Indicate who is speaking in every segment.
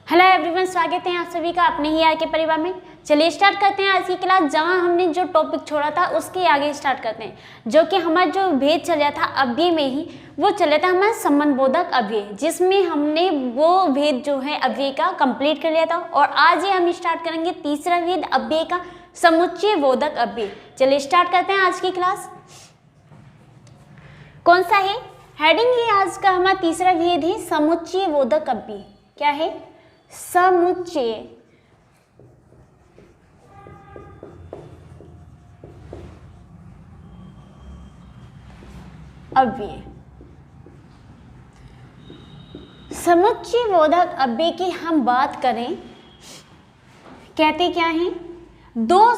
Speaker 1: Hello everyone, स्वागत है आप सभी का अपने ही के परिवार में। चलिए स्टार्ट करते हैं आज की क्लास। जहां हमने जो टॉपिक छोड़ा था उसके आगे स्टार्ट करते हैं, जो कि हमारा जो भेद चल रहा था अव्यय में ही, वो चल रहा था हमारा संबंधबोधक अव्यय, जिसमें हमने वो भेद जो है अव्यय का कंप्लीट कर लिया था। और आज ही हम स्टार्ट करेंगे तीसरा भेद अव्यय का, समुच्चय बोधक अव्यय। चलिए स्टार्ट करते हैं आज की क्लास। कौन सा है हेडिंग? है आज का हमारा तीसरा भेद है समुच्चय बोधक अव्यय। क्या है? समुच्चय अव्यय। समुच्चय बोधक अव्यय की हम बात करें, कहते क्या है? दो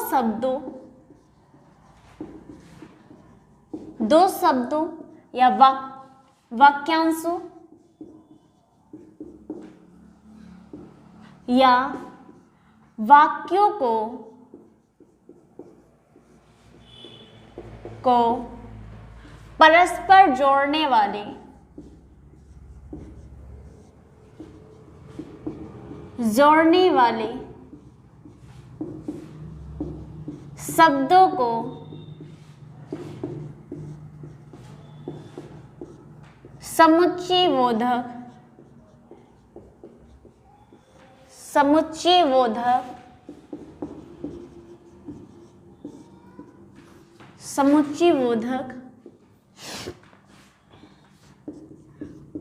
Speaker 1: शब्दों या वाक्यांशों या वाक्यों को परस्पर जोड़ने वाले शब्दों को समुच्चय बोधक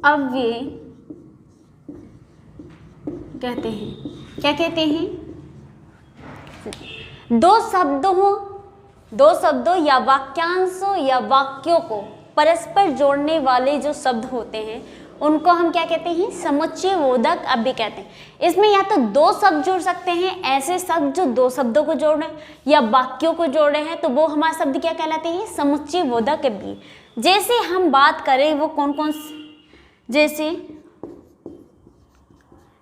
Speaker 1: अव्यय कहते हैं। क्या कहते हैं? दो शब्दों या वाक्यांशों या वाक्यों को परस्पर जोड़ने वाले जो शब्द होते हैं उनको हम क्या कहते हैं? समुच्चय बोधक अव्यय कहते हैं। इसमें या तो दो शब्द जोड़ सकते हैं, ऐसे शब्द जो दो शब्दों को जोड़ रहे हैं या वाक्यों को जोड़ रहे हैं, तो वो हमारे शब्द क्या कहलाते हैं? समुच्चय बोधक अव्यय। जैसे हम बात करें वो कौन कौन, जैसे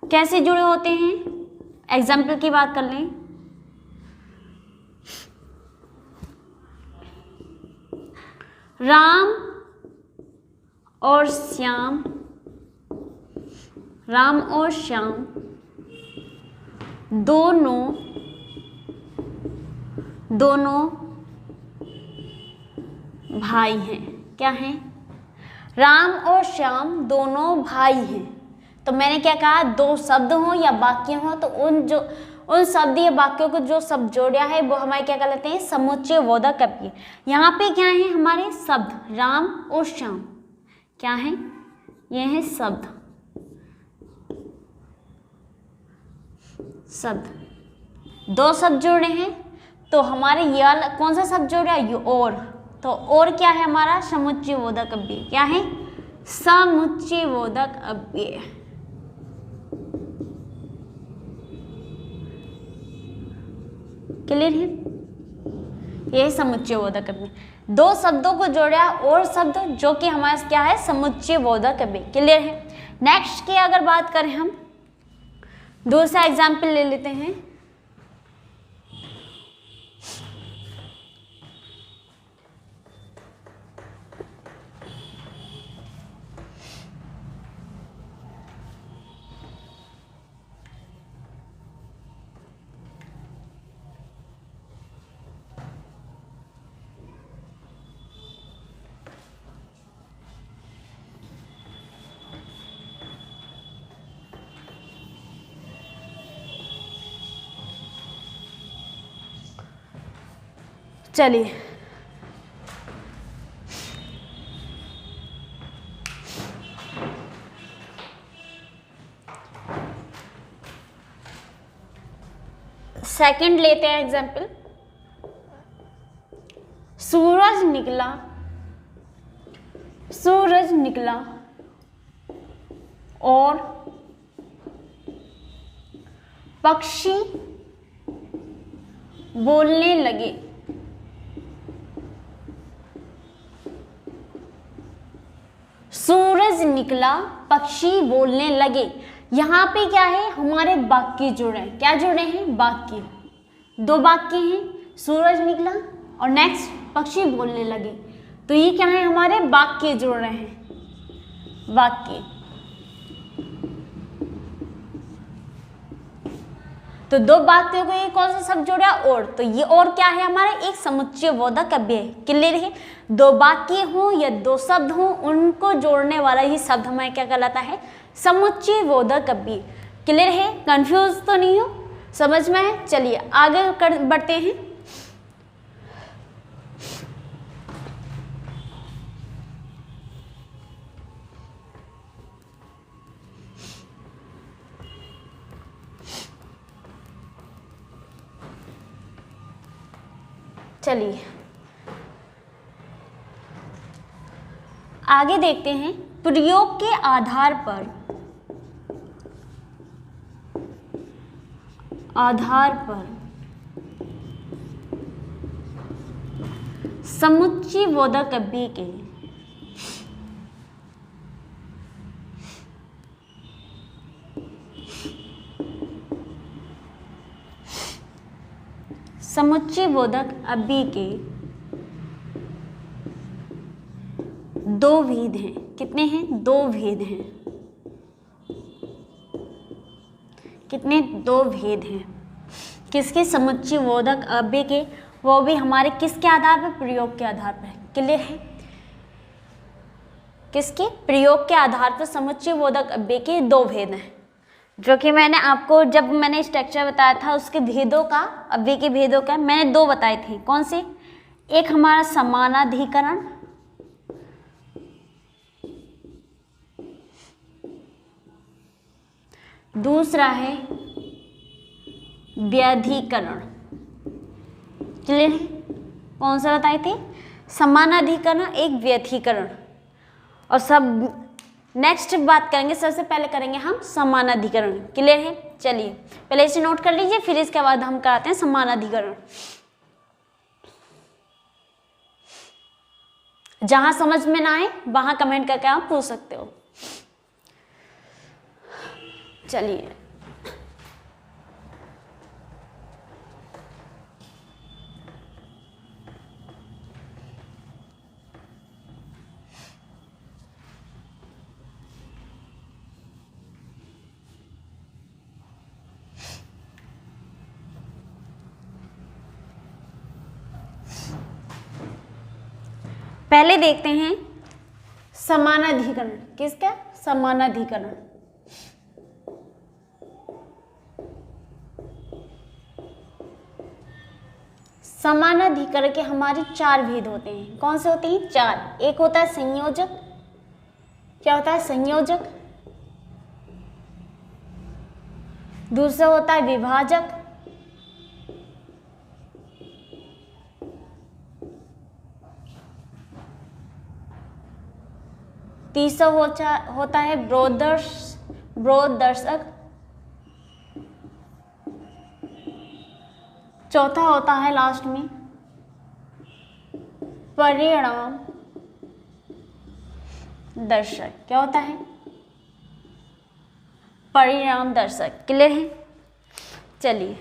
Speaker 1: कैसे जुड़े होते हैं, एग्जाम्पल की बात कर लें। राम और श्याम दोनों भाई हैं। क्या हैं? राम और श्याम दोनों भाई हैं। तो मैंने क्या कहा? दो शब्द हो या वाक्य हो, तो उन शब्द या वाक्यों को जो शब्द जोड़ा है वो हमारे क्या कहलाते हैं? समुच्चय बोधक अव्यय। यहाँ पे क्या है हमारे शब्द? राम और श्याम। क्या है? ये है शब्द। दो शब्द जोड़े हैं, तो हमारे ये वाला कौन सा शब्द जोड़ा है? ये और। तो और क्या है हमारा? समुच्चय बोधक अव्यय। क्या है? समुच्चय बोधक अव्यय। क्लियर है? ये समुच्चय बोधक अव्यय। दो शब्दों को जोड़ा और शब्द जो कि हमारे क्या है? समुच्चय बोधक अव्यय। क्लियर है? नेक्स्ट की अगर बात करें हम, दूसरा एग्जाम्पल ले लेते हैं। चलिए सेकंड लेते हैं एग्जाम्पल। सूरज निकला और पक्षी बोलने लगे। सूरज निकला, पक्षी बोलने लगे। यहाँ पे क्या है? हमारे वाक्य जुड़े हैं। क्या जुड़े हैं? वाक्य। दो वाक्य हैं, सूरज निकला और नेक्स्ट पक्षी बोलने लगे। तो ये क्या है? हमारे वाक्य जुड़ रहे हैं, वाक्य। तो दो वाक्यों को ये कौन सा शब्द जोड़ा? और। तो ये और क्या है हमारा? एक समुच्चय बोधक अव्यय है। क्लियर है? दो वाक्य हों या दो शब्द हों, उनको जोड़ने वाला ही शब्द हमारा क्या कहलाता है? समुच्चय बोधक अव्यय। क्लियर है? कंफ्यूज तो नहीं हो? समझ में है? चलिए आगे बढ़ते हैं। चलिए आगे देखते हैं। प्रयोग के आधार पर समुच्चय बोधक अव्यय के समुच्चय बोधक अव्यय के दो भेद हैं। कितने हैं? दो भेद हैं। कितने? दो भेद हैं। किसके? समुच्चय बोधक अव्यय के, वो भी हमारे किसके आधार पर? प्रयोग के आधार पर। क्लियर है? किसके? प्रयोग के आधार पर समुच्चय बोधक अव्यय के दो भेद हैं, जो कि मैंने आपको जब मैंने स्ट्रक्चर बताया था उसके भेदों का, अव्यय के भेदों का मैंने दो बताए थे। कौन से? एक हमारा समानाधिकरण, दूसरा है व्यधिकरण। क्लियर है? कौन सा बताए थे? समानाधिकरण, एक व्यधिकरण। और सब नेक्स्ट बात करेंगे, सबसे पहले करेंगे हम समानाधिकरण। क्लियर है? चलिए पहले इसे नोट कर लीजिए, फिर इसके बाद हम कराते हैं समानाधिकरण। जहां समझ में ना आए वहां कमेंट करके आप पूछ सकते हो। चलिए पहले देखते हैं समानाधिकरण। किसका? समानाधिकरण। समानाधिकरण के हमारे चार भेद होते हैं। कौन से होते हैं? चार। एक होता है संयोजक। क्या होता है? संयोजक। दूसरा होता है विभाजक। तीसरा होता है ब्रोधदर्शक। चौथा होता है लास्ट में परिणाम दर्शक। क्या होता है? परिणाम दर्शक। क्लियर है? चलिए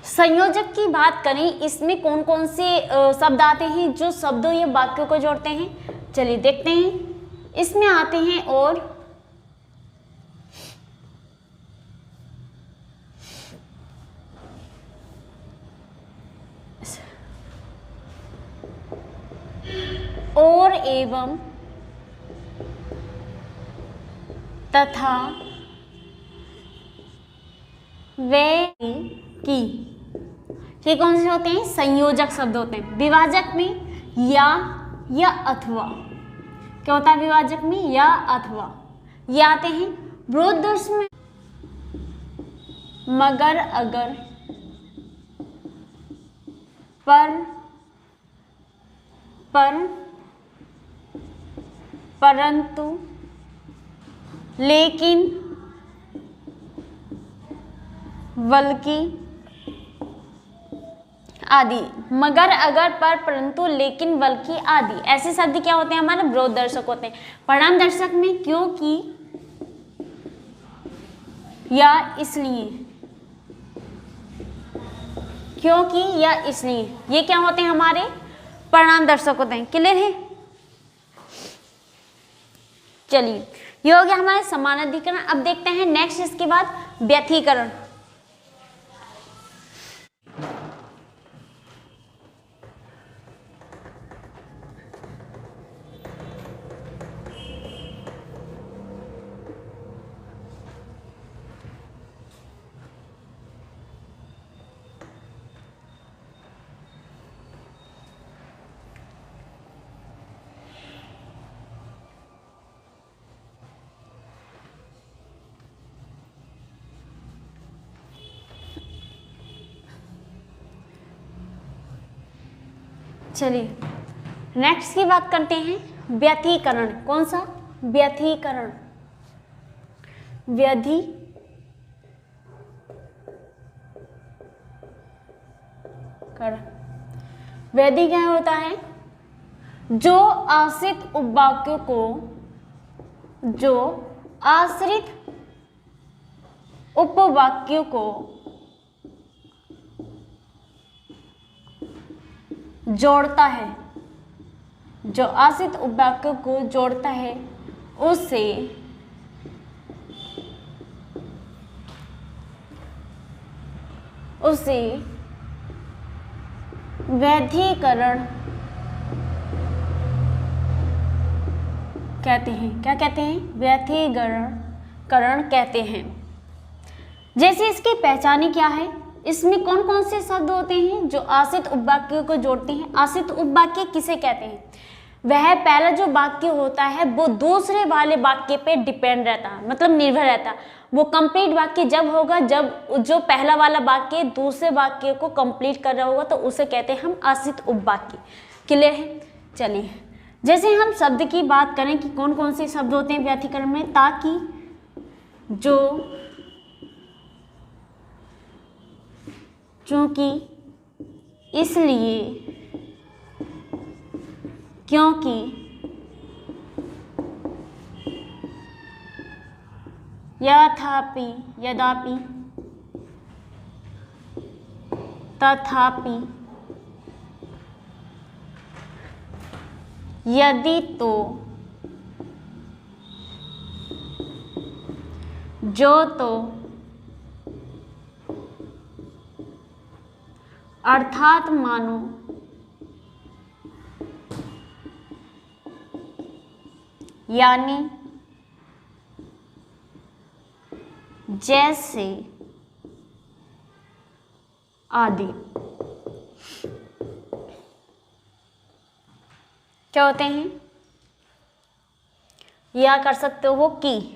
Speaker 1: संयोजक की बात करें, इसमें कौन कौन से शब्द आते हैं जो शब्दों या वाक्यों को जोड़ते हैं? चलिए देखते हैं। इसमें आते हैं और एवं, तथा, वे, की। ये कौन से होते हैं? संयोजक शब्द होते हैं। विभाजक में या अथवा। क्या होता है विभाजक में? या अथवा। ये आते हैं। ब्रोधदर्श में मगर, अगर, पर, परंतु, लेकिन, बल्कि आदि, मगर, अगर, पर, परंतु, लेकिन, बल्कि आदि, ऐसे शब्द क्या होते हैं हमारे विरोधदर्शक होते हैं। परिणामदर्शक में क्योंकि, या इसलिए, क्योंकि या इसलिए, ये क्या होते हैं हमारे परिणामदर्शक होते हैं। क्लियर है? चलिए, ये हो गया हमारे समानाधिकरण। अब देखते हैं नेक्स्ट, इसके बाद व्यतिकरण। चलिए नेक्स्ट की बात करते हैं व्यतिकरण। कौन सा? व्यतिकरण। व्यधि क्या होता है? जो आश्रित उपवाक्यों को, जो आश्रित उपवाक्यों को जोड़ता है, जो आश्रित उपवाक्यों को जोड़ता है, उसे व्यधिकरण कहते हैं। क्या कहते हैं? व्यधिकरण कहते हैं। जैसे इसकी पहचान क्या है? इसमें कौन कौन से शब्द होते हैं जो आश्रित उपवाक्यों को जोड़ते हैं? आश्रित उपवाक्य किसे कहते हैं? वह पहला जो वाक्य होता है वो दूसरे वाले वाक्य पे डिपेंड रहता है, मतलब निर्भर रहता है। वो कंप्लीट वाक्य जब होगा जब जो पहला वाला वाक्य दूसरे वाक्य को कंप्लीट कर रहा होगा, तो उसे कहते हैं हम आश्रित उपवाक्य। क्लियर है? चलिए, जैसे हम शब्द की बात करें कि कौन कौन से शब्द होते हैं व्यतिकरण में, ताकि, जो, चूंकि, इसलिए, क्योंकि, यथापि, यद्यपि, तथापि, यदि तो, जो तो, अर्थात मानो, यानी, जैसे, आदि क्या होते हैं? या कर सकते हो कि,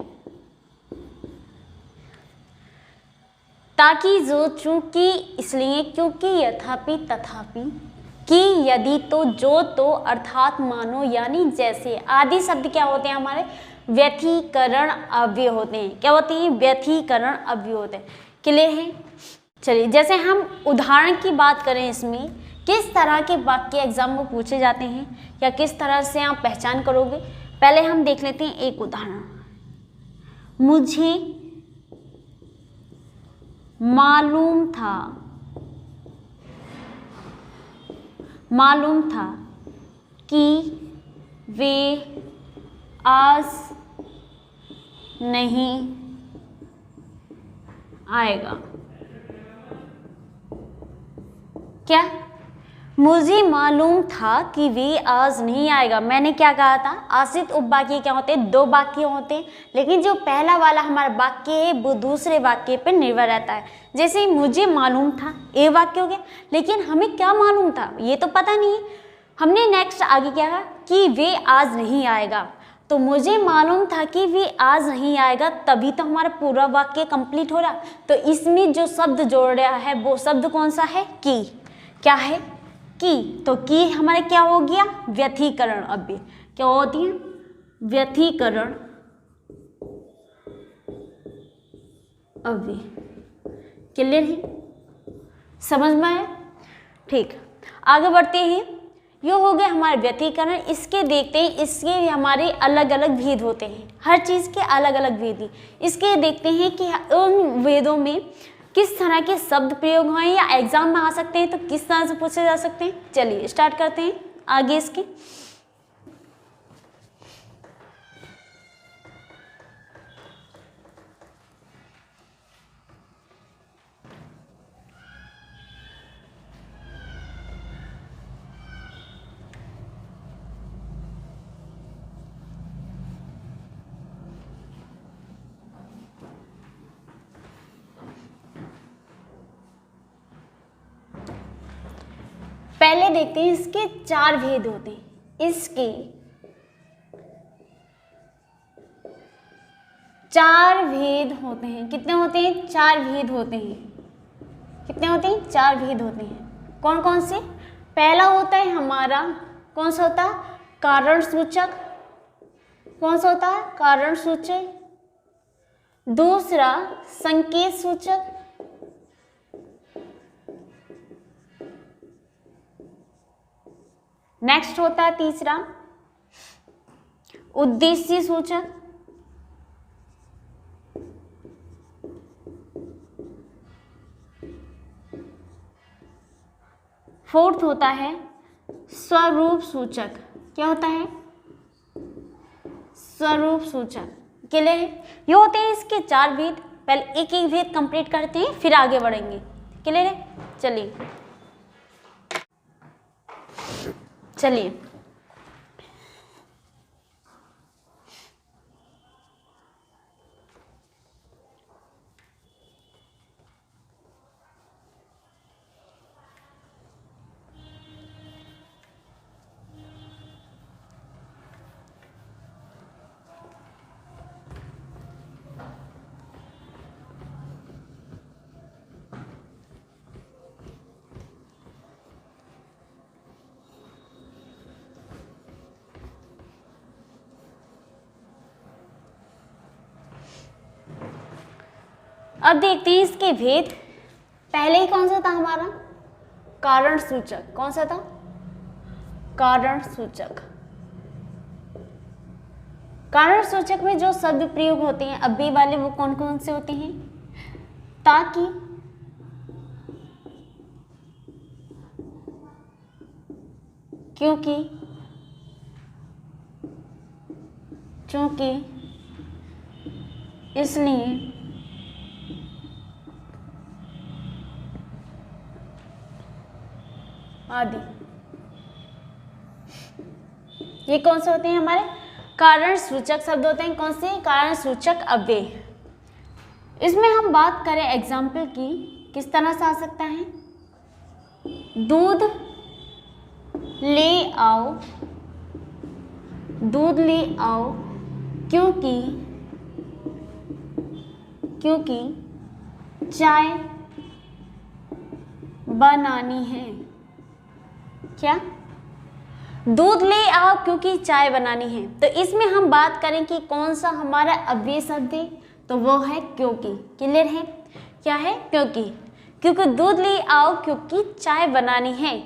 Speaker 1: ताकि, जो, चूंकि, इसलिए, क्योंकि, यथापि, तथापि, कि, यदि तो, जो तो, अर्थात मानो, यानी, जैसे, आदि शब्द क्या होते हैं हमारे? व्यतिकरण अव्यय होते हैं। क्या होते हैं? व्यतिकरण अव्यय होते हैं। क्लियर है? चलिए, जैसे हम उदाहरण की बात करें, इसमें किस तरह के वाक्य एग्जाम में पूछे जाते हैं या किस तरह से आप पहचान करोगे, पहले हम देख लेते हैं एक उदाहरण। मुझे मालूम था कि वे आज नहीं आएगा। क्या? मुझे मालूम था कि वे आज नहीं आएगा। मैंने क्या कहा था? आश्रित उपवाक्य क्या होते हैं? दो वाक्य होते हैं, लेकिन जो पहला वाला हमारा वाक्य है वो दूसरे वाक्य पर निर्भर रहता है। जैसे मुझे मालूम था, ये वाक्य हो गया, लेकिन हमें क्या मालूम था ये तो पता नहीं है। हमने नेक्स्ट आगे क्या कहा कि वे आज नहीं आएगा, तो मुझे मालूम था कि वे आज नहीं आएगा, तभी तो हमारा पूरा वाक्य कंप्लीट हो रहा। तो इसमें जो शब्द जोड़ रहा है वो शब्द कौन सा है? कि। क्या है? कि। तो कि हमारे क्या हो गया? व्यतिकरण अव्यय। क्या होती है? व्यतिकरण अव्यय। क्लियर है? समझ में आया? ठीक, आगे बढ़ते हैं। ये हो गया हमारा व्यतिकरण। इसके देखते हैं, इसके हमारे अलग अलग भेद होते हैं, हर चीज़ के अलग अलग भेद हैं। इसके देखते हैं कि उन वेदों में किस तरह के शब्द प्रयोग हुए हैं या एग्जाम में आ सकते हैं, तो किस तरह से पूछे जा सकते हैं। चलिए स्टार्ट करते हैं आगे इसके। पहले देखते हैं, इसके 4 भेद होते हैं। इसके 4 भेद होते हैं। कितने होते हैं? 4 भेद होते हैं। कितने होते हैं? 4 भेद होते हैं। कौन कौन से? पहला होता है हमारा, कौन सा होता है? कारण सूचक। कौन सा होता है? कारण सूचक। दूसरा संकेत सूचक। नेक्स्ट होता है तीसरा उद्देश्य सूचक। फोर्थ होता है स्वरूप सूचक। क्या होता है? स्वरूप सूचक। क्लियर है? ये होते हैं इसके 4 भेद। पहले एक एक भेद कंप्लीट करते हैं, फिर आगे बढ़ेंगे। क्लियर है? चलिए अब देखते हैं इसके भेद। पहले ही कौन सा था हमारा? कारण सूचक। कौन सा था? कारण सूचक। कारण सूचक में जो शब्द प्रयोग होते हैं अव्यय वाले, वो कौन कौन से होते हैं? ताकि, क्योंकि, चूंकि, इसलिए, आदि। ये कौन से होते हैं? हमारे कारण सूचक शब्द होते हैं। कौन से? कारण सूचक अव्यय। इसमें हम बात करें एग्जाम्पल की, किस तरह से आ सकता है? दूध ले आओ, दूध ले आओ क्योंकि चाय बनानी है। क्या? दूध ले आओ क्योंकि चाय बनानी है। तो इसमें हम बात करें कि कौन सा हमारा अव्यय शब्द है, तो वो है क्योंकि। क्लियर है? क्या है? क्योंकि दूध ले आओ क्योंकि चाय बनानी है।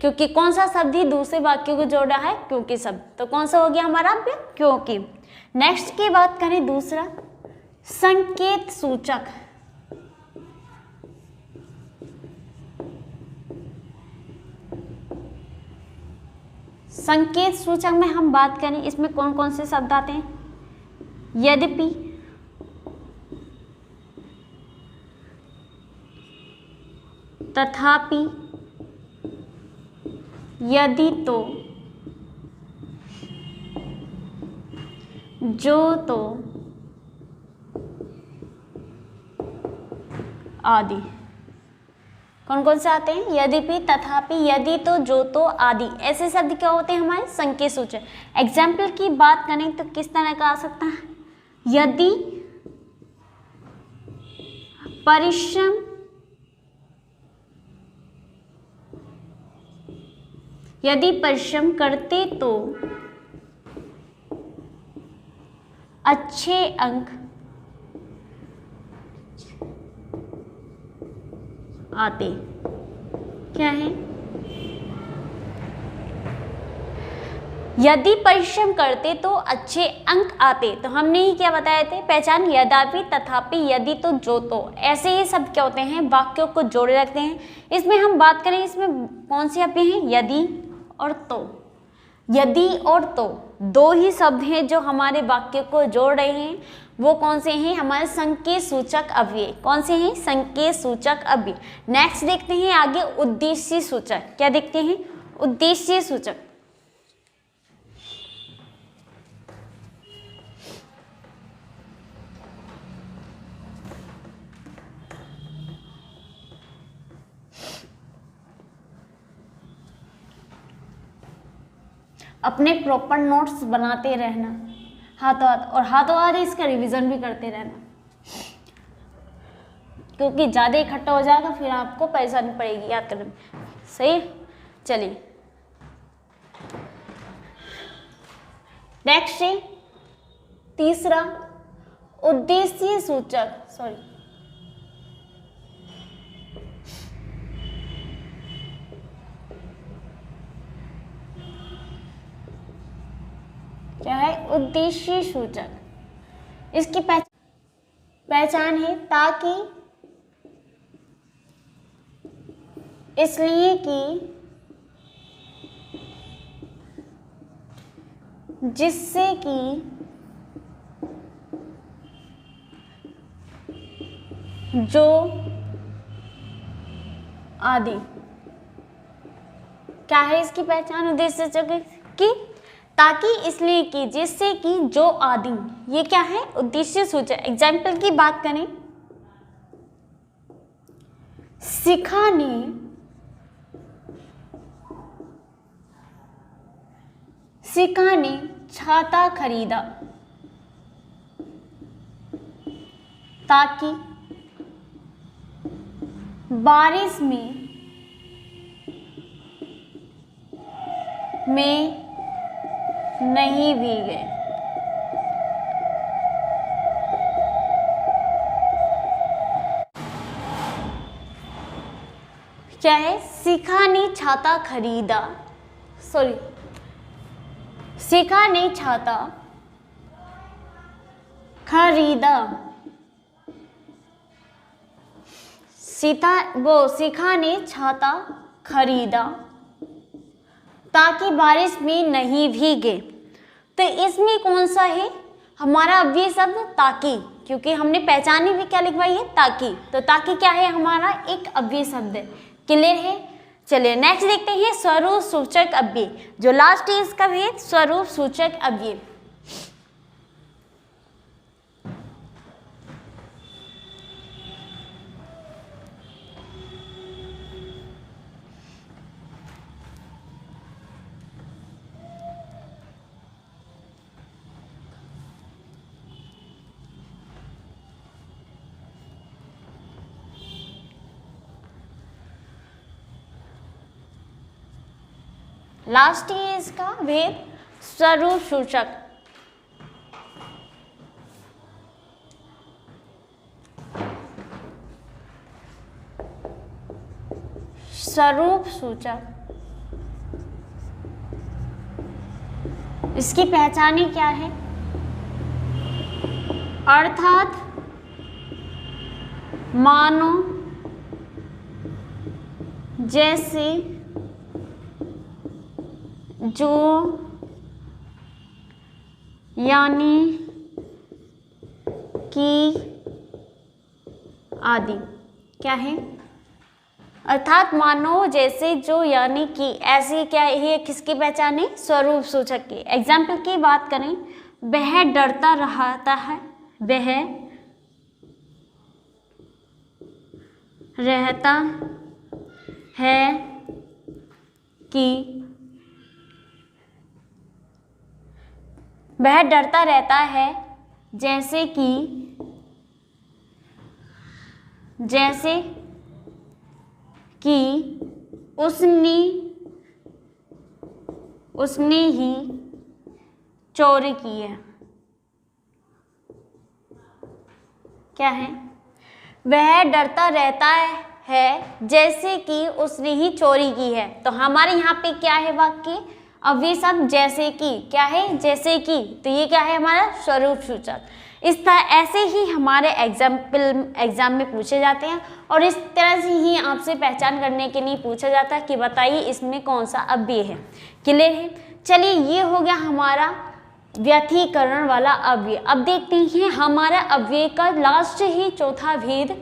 Speaker 1: क्योंकि कौन सा शब्द ही दूसरे वाक्यों को जोड़ रहा है? क्योंकि शब्द। तो कौन सा हो गया हमारा अव्यय? क्योंकि। नेक्स्ट की बात करें दूसरा संकेत सूचक। संकेत सूचक में हम बात करें, इसमें कौन कौन से शब्द आते हैं? यद्यपि, तथापि, यदि तो, जो तो, आदि। कौन कौन से आते हैं? यद्यपि, तथापि, यदि तो, जो तो, आदि। ऐसे शब्द क्या होते हैं हमारे? संकेत सूचक। एग्जाम्पल की बात करें तो किस तरह का आ सकता है? यदि परिश्रम, यदि परिश्रम करते तो अच्छे अंक आते। क्या है? यदि परिश्रम करते तो अच्छे अंक आते। तो हमने ही क्या बताए थे पहचान, यद्यपि, तथापि, यदि तो, जो तो। ऐसे ही सब क्या होते हैं, वाक्यों को जोड़े रखते हैं। इसमें हम बात करें, इसमें कौन से अव्यय हैं, यदि और तो। यदि और तो दो ही शब्द हैं जो हमारे वाक्य को जोड़ रहे हैं। वो कौन से हैं, हमारे संकेत सूचक अव्यय। कौन से हैं, संकेत सूचक अव्यय। नेक्स्ट देखते हैं आगे उद्देश्य सूचक। क्या देखते हैं, उद्देश्य सूचक। अपने प्रॉपर नोट्स बनाते रहना हाथों हाथ, और हाथों हाथ इसका रिवीजन भी करते रहना, क्योंकि ज़्यादा इकट्ठा हो जाएगा फिर आपको परेशानी पड़ेगी याद करने में। सही, चलिए नेक्स्ट है तीसरा उद्देश्य सूचक। सॉरी, क्या है, उद्देश्य सूचक। इसकी पहचान है ताकि, इसलिए कि, जिससे कि, जो, आदि। क्या है इसकी पहचान उद्देश्य सूचक की, ताकि, इसलिए कि, जिससे कि, जो, आदि। ये क्या है, उद्देश्य सूचक। एग्जाम्पल की बात करें, शिखा ने छाता खरीदा ताकि बारिश में नहीं भीगे। क्या है, शिखा ने छाता खरीदा, सॉरी, शिखा ने छाता खरीदा, शिखा ने छाता खरीदा ताकि बारिश में नहीं भीगे। तो इसमें कौन सा है हमारा अव्यय शब्द, ताकि, क्योंकि हमने पहचानी भी क्या लिखवाई है, ताकि। तो ताकि क्या है, हमारा एक अव्यय शब्द है। क्लियर है, चलिए नेक्स्ट देखते हैं स्वरूप सूचक अव्यय। जो लास्ट है इसका भी स्वरूप सूचक अव्यय। लास्ट है इसका भेद स्वरूप सूचक। स्वरूप सूचक, इसकी पहचाने क्या है, अर्थात मानो, जैसे, जो, यानी कि, आदि। क्या है, अर्थात मानो, जैसे, जो, यानी कि, ऐसे। क्या है, किसकी पहचान है, स्वरूप सूचक की। एग्जाम्पल की बात करें, वह डरता रहता है, वह रहता है कि, वह डरता रहता है जैसे कि, उसने ही चोरी की है। क्या है, वह डरता रहता है जैसे कि उसने ही चोरी की है। तो हमारे यहाँ पे क्या है वाक्य, अव्यय शब्द जैसे कि, क्या है, जैसे कि, तो ये क्या है हमारा स्वरूप सूचक। इस तरह ऐसे ही हमारे एग्जाम में पूछे जाते हैं और इस तरह से ही आपसे पहचान करने के लिए पूछा जाता है कि बताइए इसमें कौन सा अव्यय है। क्लियर है। चलिए ये हो गया हमारा व्यतिकरण वाला अव्यय। अब देखते हैं हमारा अव्यय का लास्ट ही चौथा भेद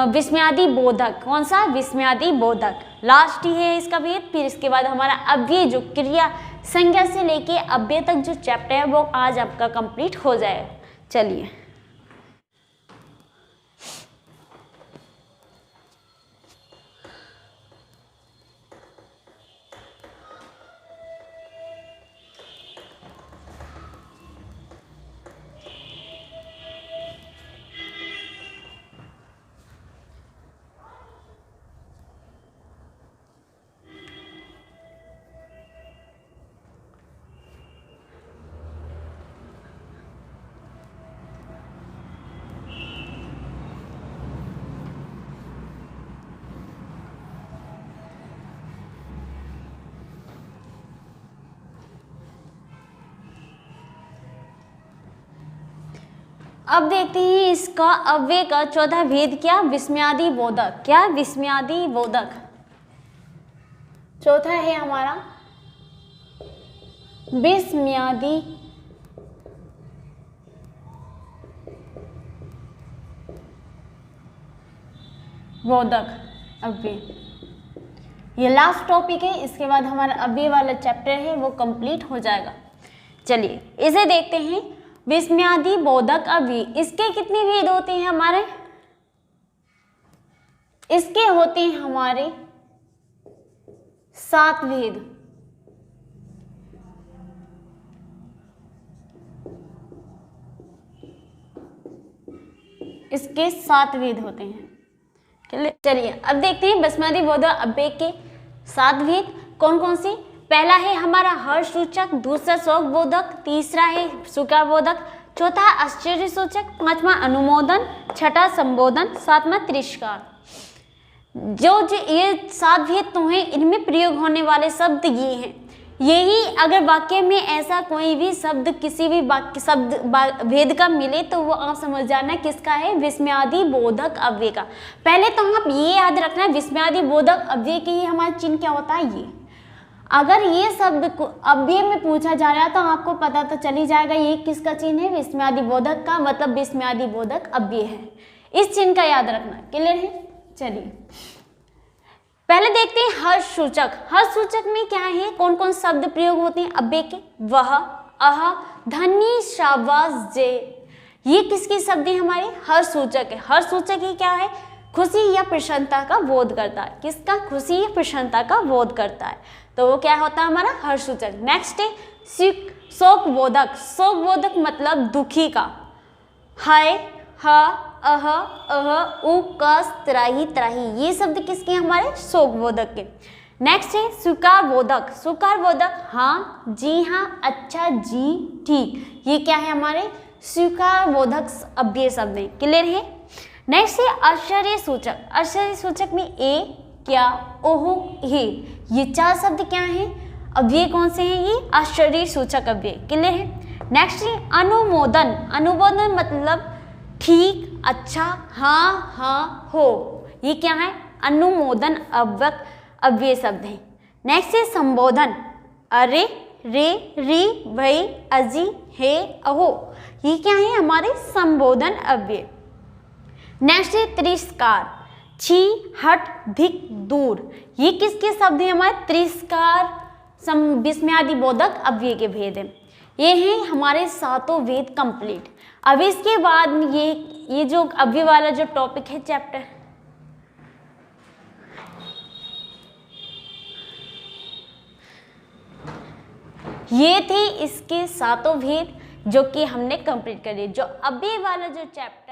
Speaker 1: विस्मयादि बोधक। कौन सा, विस्मयादि बोधक लास्ट ही है इसका भेद। फिर इसके बाद हमारा अव्यय जो क्रिया संज्ञा से लेके अव्यय तक जो चैप्टर है वो आज आपका कंप्लीट हो जाएगा। चलिए अब देखते हैं इसका अव्यय का चौथा भेद क्या, विस्मयादि बोधक। क्या, विस्मयादि बोधक चौथा है हमारा विस्मयादि बोधक अव्यय। ये लास्ट टॉपिक है, इसके बाद हमारा अव्यय वाला चैप्टर है वो कंप्लीट हो जाएगा। चलिए इसे देखते हैं, विस्मयादि बोधक अव्यय। इसके कितने भेद होते हैं हमारे, इसके होते हैं हमारे 7 भेद। इसके 7 भेद होते हैं। चलिए अब देखते हैं विस्मयादि बोधक अव्यय के 7 भेद कौन कौन से। पहला है हमारा हर्ष सूचक, दूसरा शोक बोधक, तीसरा है स्वीकार बोधक, चौथा आश्चर्य सूचक, पांचवा अनुमोदन, छठा संबोधन, सातवां तिरस्कार। जो ये 7 भेद तो हैं, इनमें प्रयोग होने वाले शब्द ये हैं। यही अगर वाक्य में ऐसा कोई भी शब्द किसी भी वाक्य शब्द भेद का मिले तो वो आप समझ जाना किसका है, विस्मयादि बोधक अव्यय का। पहले तो आप ये याद रखना विस्मयादि बोधक अव्यय के ही हमारा चिन्ह क्या होता है। ये अगर ये शब्द को अव्यय में पूछा जा रहा है तो आपको पता तो चली जाएगा ये किसका चिन्ह है, विस्मयादि बोधक का, मतलब विस्मयादि बोधक अव्यय है। इस चिन्ह का याद रखना। क्लियर है। चलिए पहले देखते हैं हर्ष सूचक। हर्ष सूचक में क्या है, कौन कौन शब्द प्रयोग होते हैं अव्यय के, वह, अह, धन्य, शाबाश, जय। ये किसकी शब्द है हमारे, हर्ष सूचक है। हर्ष सूचक ही क्या है, खुशी या प्रसन्नता का बोध करता है। किसका, खुशी या प्रसन्नता का बोध करता है, तो वो क्या होता है हमारा हर्ष सूचक। नेक्स्ट है शोक बोधक। शोक बोधक मतलब दुखी का, हाय, हा, अह, उ, कस, त्राही, त्राही, ये शब्द किसके हमारे, शोक बोधक के। नेक्स्ट है स्वीकार बोधक। स्वीकार बोधक हाँ, जी हाँ, अच्छा, जी, ठीक, ये क्या है हमारे स्वीकार बोधक अव्यय शब्द है। क्लियर है। नेक्स्ट है आश्चर्य सूचक। आश्चर्य सूचक में ए, क्या, ओह, हे, ये 4 शब्द क्या हैं, अव्यय कौन से हैं, ये आश्चर्य सूचक अव्यय। क्लियर है। नेक्स्ट है अनुमोदन। अनुमोदन मतलब ठीक, अच्छा, हाँ, हाँ, हो, ये क्या है अनुमोदन अव्यय शब्द है। नेक्स्ट है संबोधन। अरे, रे, री, भई, अजी, हे, अहो, ये क्या है हमारे संबोधन अव्यय। नेक्स्ट है तिरस्कार। छी, हट, धिक, दूर, ये किसके शब्द हैं हमारे, तिरस्कार विस्मयादि बोधक अव्यय के भेद हैं। ये हैं हमारे 7 भेद कंप्लीट। अब इसके बाद ये जो अव्यय वाला जो टॉपिक है चैप्टर, ये थे इसके 7 भेद जो कि हमने कंप्लीट कर लिए। जो अव्यय वाला जो चैप्टर